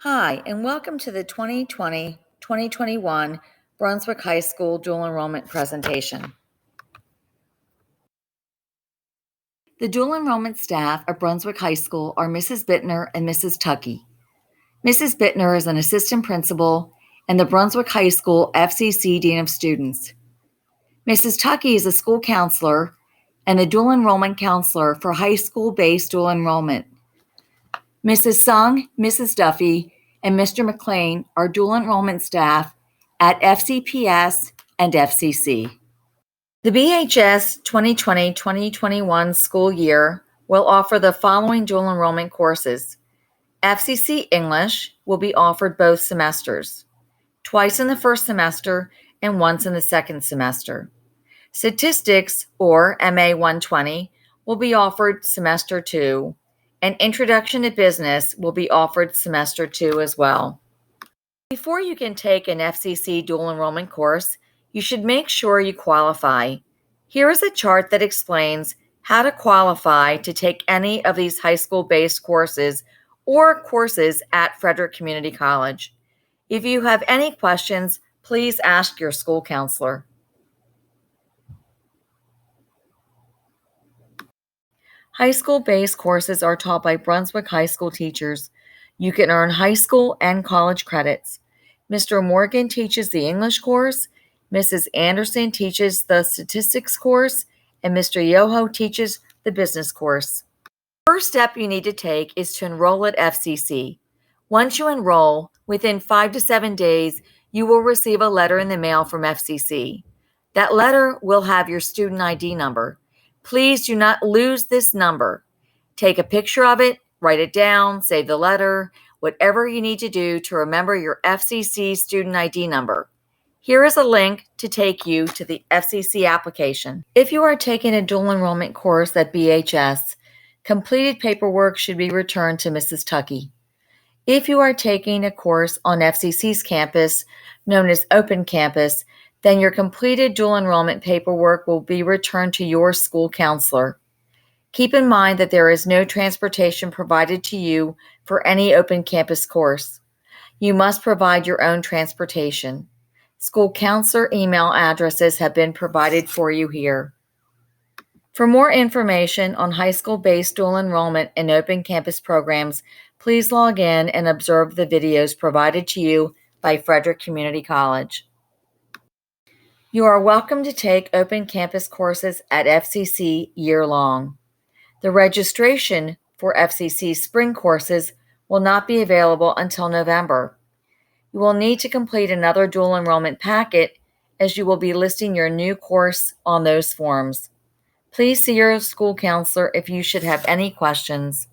Hi, and welcome to the 2020-2021 Brunswick High School dual enrollment presentation. The dual enrollment staff at Brunswick High School are Mrs. Bittner and Mrs. Tuckey. Mrs. Bittner is an assistant principal and the Brunswick High School FCC Dean of Students. Mrs. Tuckey is a school counselor and the dual enrollment counselor for high school-based dual enrollment. Mrs. Sung, Mrs. Duffy, and Mr. McLean are dual enrollment staff at FCPS and FCC. The BHS 2020-2021 school year will offer the following dual enrollment courses. FCC English will be offered both semesters, twice in the first semester and once in the second semester. Statistics, or MA 120, will be offered semester 2, and Introduction to Business will be offered semester 2 as well. Before you can take an FCC dual enrollment course, you should make sure you qualify. Here is a chart that explains how to qualify to take any of these high school-based courses or courses at Frederick Community College. If you have any questions, please ask your school counselor. High school-based courses are taught by Brunswick High School teachers. You can earn high school and college credits. Mr. Morgan teaches the English course, Mrs. Anderson teaches the statistics course, and Mr. Yoho teaches the business course. The first step you need to take is to enroll at FCC. Once you enroll, within 5 to 7 days, you will receive a letter in the mail from FCC. That letter will have your student ID number. Please do not lose this number. Take a picture of it, write it down, save the letter, whatever you need to do to remember your FCC student ID number. Here is a link to take you to the FCC application. If you are taking a dual enrollment course at BHS, completed paperwork should be returned to Mrs. Tuckey. If you are taking a course on FCC's campus, known as Open Campus, then your completed dual enrollment paperwork will be returned to your school counselor. Keep in mind that there is no transportation provided to you for any open campus course. You must provide your own transportation. School counselor email addresses have been provided for you here. For more information on high school-based dual enrollment and open campus programs, please log in and observe the videos provided to you by Frederick Community College. You are welcome to take open campus courses at FCC year-long. The registration for FCC spring courses will not be available until November. You will need to complete another dual enrollment packet as you will be listing your new course on those forms. Please see your school counselor if you should have any questions.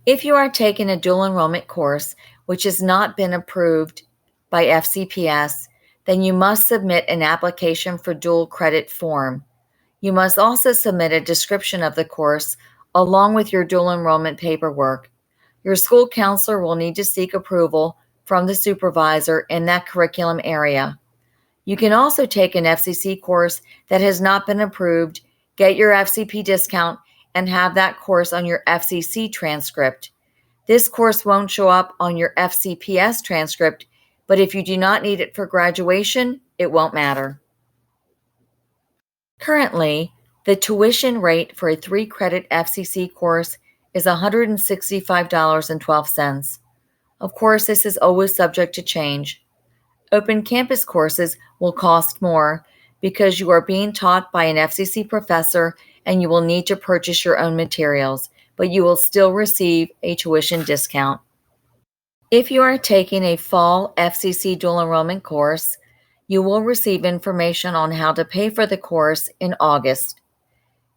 If you are taking a dual enrollment course which has not been approved by FCPS, then you must submit an application for dual credit form. You must also submit a description of the course along with your dual enrollment paperwork. Your school counselor will need to seek approval from the supervisor in that curriculum area. You can also take an FCC course that has not been approved, get your FCP discount, and have that course on your FCC transcript. This course won't show up on your FCPS transcript, but if you do not need it for graduation, it won't matter. Currently, the tuition rate for a 3-credit FCC course is $165.12. Of course, this is always subject to change. Open campus courses will cost more because you are being taught by an FCC professor and you will need to purchase your own materials, but you will still receive a tuition discount. If you are taking a fall FCC dual enrollment course, you will receive information on how to pay for the course in August.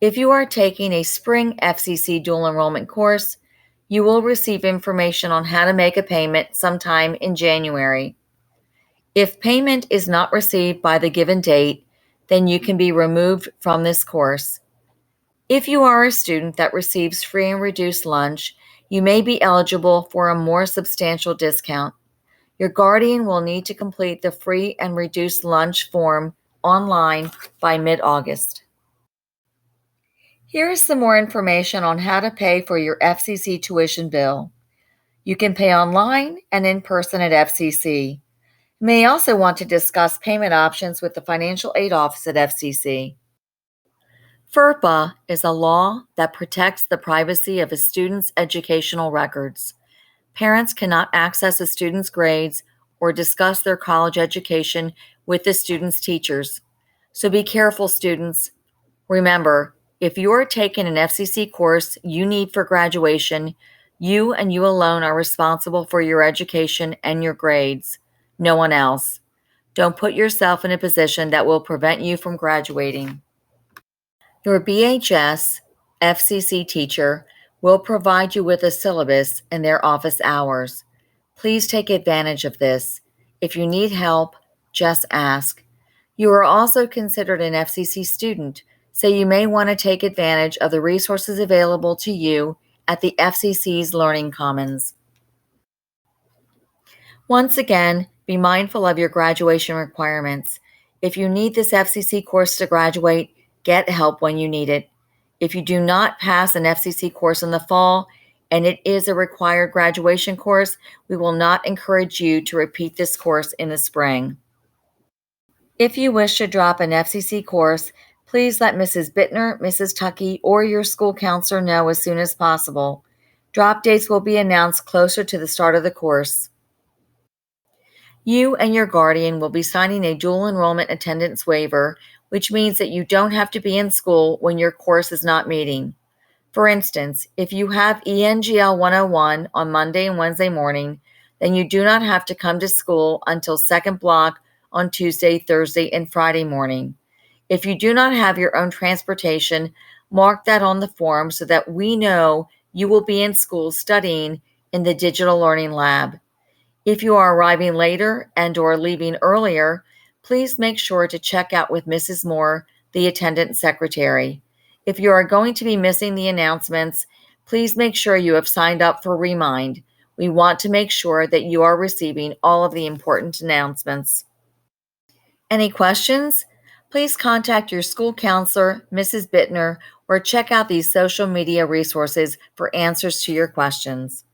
If you are taking a spring FCC dual enrollment course, you will receive information on how to make a payment sometime in January. If payment is not received by the given date, then you can be removed from this course. If you are a student that receives free and reduced lunch, you may be eligible for a more substantial discount. Your guardian will need to complete the free and reduced lunch form online by mid-August. Here is some more information on how to pay for your FCC tuition bill. You can pay online and in person at FCC. You may also want to discuss payment options with the Financial Aid Office at FCC. FERPA is a law that protects the privacy of a student's educational records. Parents cannot access a student's grades or discuss their college education with the student's teachers. So be careful, students. Remember, if you are taking an FCC course you need for graduation, you and you alone are responsible for your education and your grades, no one else. Don't put yourself in a position that will prevent you from graduating. Your BHS FCC teacher will provide you with a syllabus in their office hours. Please take advantage of this. If you need help, just ask. You are also considered an FCC student, so you may want to take advantage of the resources available to you at the FCC's Learning Commons. Once again, be mindful of your graduation requirements. If you need this FCC course to graduate, get help when you need it. If you do not pass an FCC course in the fall and it is a required graduation course, we will not encourage you to repeat this course in the spring. If you wish to drop an FCC course, please let Mrs. Bittner, Mrs. Tuckey, or your school counselor know as soon as possible. Drop dates will be announced closer to the start of the course. You and your guardian will be signing a dual enrollment attendance waiver, which means that you don't have to be in school when your course is not meeting. For instance, if you have ENGL 101 on Monday and Wednesday morning, then you do not have to come to school until second block on Tuesday, Thursday, and Friday morning. If you do not have your own transportation, mark that on the form so that we know you will be in school studying in the digital learning lab. If you are arriving later and or leaving earlier, please make sure to check out with Mrs. Moore, the attendant secretary. If you are going to be missing the announcements, please make sure you have signed up for Remind. We want to make sure that you are receiving all of the important announcements. Any questions? Please contact your school counselor, Mrs. Bittner, or check out these social media resources for answers to your questions.